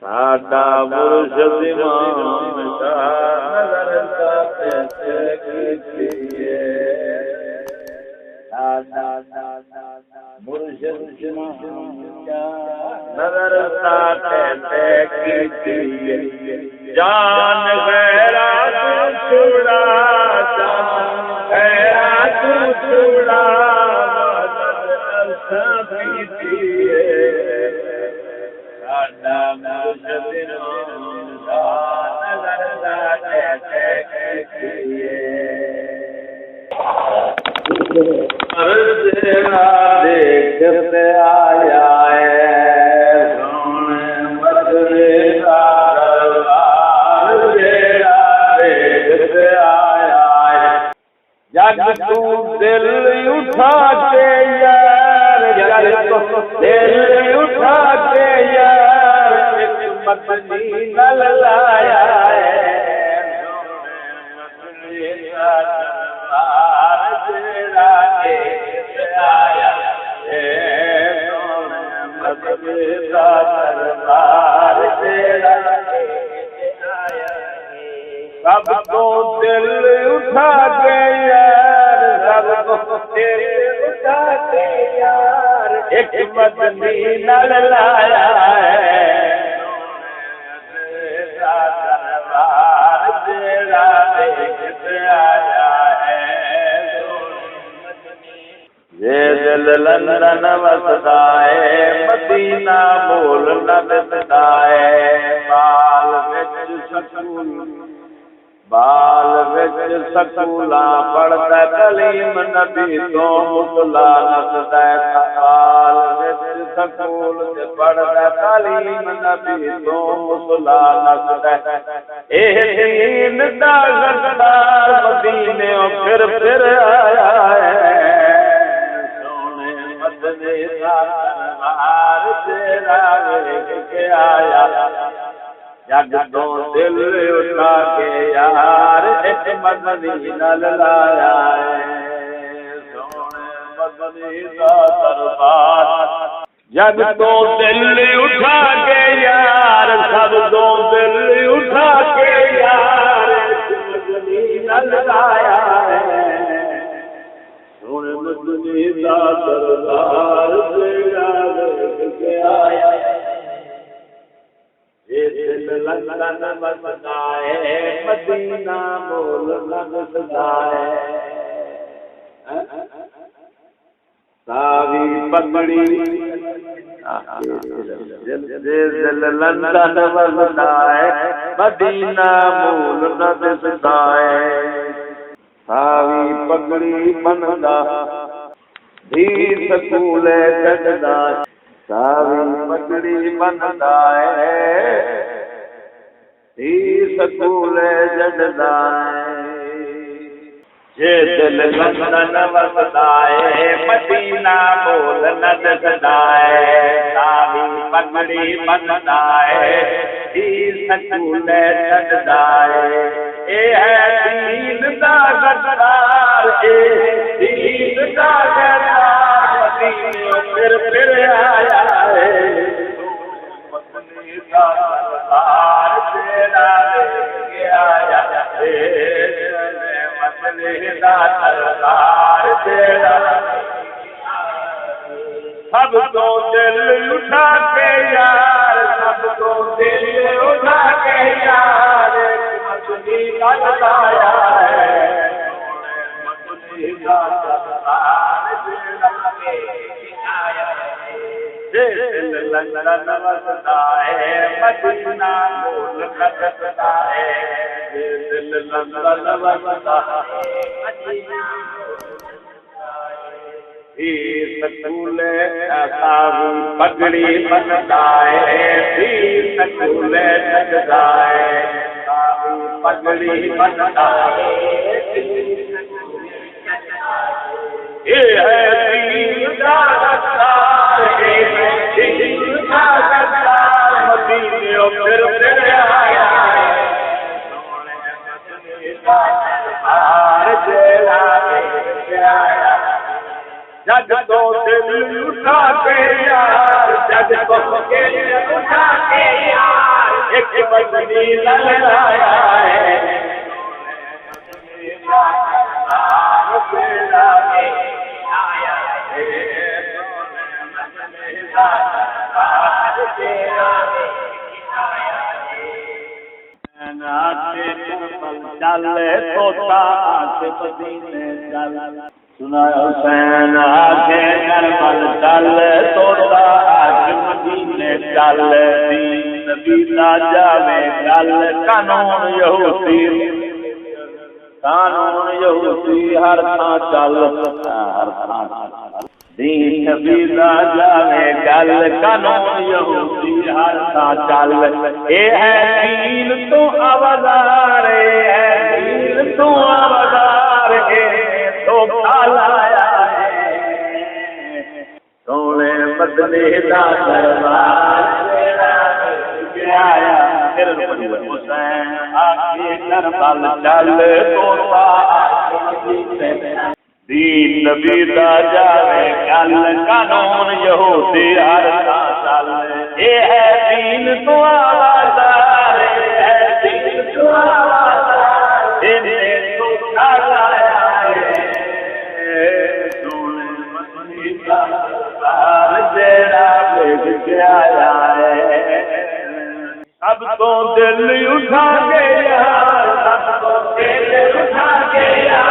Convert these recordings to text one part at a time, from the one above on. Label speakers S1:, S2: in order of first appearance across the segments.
S1: साडा मुर्शद इमाम शाह नजर साथे कीतिए मुर्शद इमाम शाह नजर साथे कीतिए जान गैरा तू छुड़ा जान गैरा तू छुड़ा कीतिए साडा मुर्शद इमाम शाह नजर साथे कीतिए तेरा देखते आया है सोने मदरे का दरबार तेरा देखते आया है जग तू दिल उठा के यार जग तू दिल उठा के यार एक मदनी नल लाया है सोने मदरे का दरबार तेरा देखते आया है सोने मदरे का दरबार तेरा देखते आया है सबको दिल उठा के यार सबको दिल उठा के यार एक मदनी नल लाया है सोने का दरबार तेरा देखते आया ये दिल लंदन वसदा है मदीना मोल न दिसदा है बाल विच सकूला पढ़दा कलीम नबी तो मुसला नसदा बाल विच सकूल ते पढ़दा कलीम नबी तो मुसला नसदा ए दीन दा गद्दार मदीने फिर आया है मदने का दरबार तेरा लेके आया जग तो दिल उठा के यार एक मदनी नल लाया है सोने मदनी का दरबार जग तो दिल उठा के यार सब तो दिल उठा के यार एक मदनी नल लाया है मदनी का दरबार तेरा लेके आया ये दिल लंदन बसदा है मदीना मोल न दिसदा है सावी पगड़ी दिल लंदन बसदा है मदीना मोल न दिसदा है सावी पगड़ी बनदा धी सकूल कटदा सावी पगड़ी बनदा है धी सकूल जडदा जे दिल लंदन वसदा है मदीना मोल न दिसदा है सावी पगड़ी बनदा है धी सकूल जडदा है ए है दीन दा गद्दार ए दीन दा गद्दार मदीने फिर आया है मदनी का दरबार तेरा लेके आया है मदनी का दरबार तेरा सब तो दिल उठा के यार सब तो दिल उठा के यार मदनी का लाया है मदनी का दरबार तेरा लेके आया है दिल लंदन वसदा है मदीना मोल न दिसदा है दिल लंदन वसदा है मदीना सकूल सावी पगड़ी बनदा है सकूल जगदा है सावी पगड़ी बनदा है ये है दीन का गद्दार दीन का गद्दार मदीने फिर आया है सोने मदनी का दरबार तेरा लेके आया जग तो दिल उठा के यार जग तो दिल उठा के यार एक मदनी लहराया है चल तोता आके मदीने चल सुना हुसैन आके करबल चल तोता आके मदीने चल दीन नबी दा जावे गल कानून यहूदी हर थां चल हर थां दीन नबी दा जावे गल कानून यहूदी हर थां चल ए है दीन तो आवाज़ार है दीन तो आवाज़ार है तो लाया है सोने बदले दा दरबार आया हुसैन आके करबल चल तोता दीन नबी दा जावे गल कानून यहूदी हर थां चल ए है दीन तो आवाज़ार है दीन तो आवाज़ार इन्हें तो लाया है सोने मदनी दा दरबार जेड़ा भेज आया है अब तो दिल उठा गया अब तो दिल उठा गया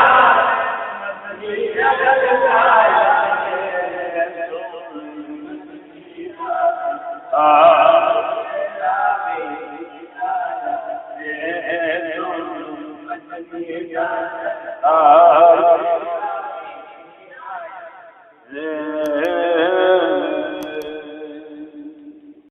S1: आ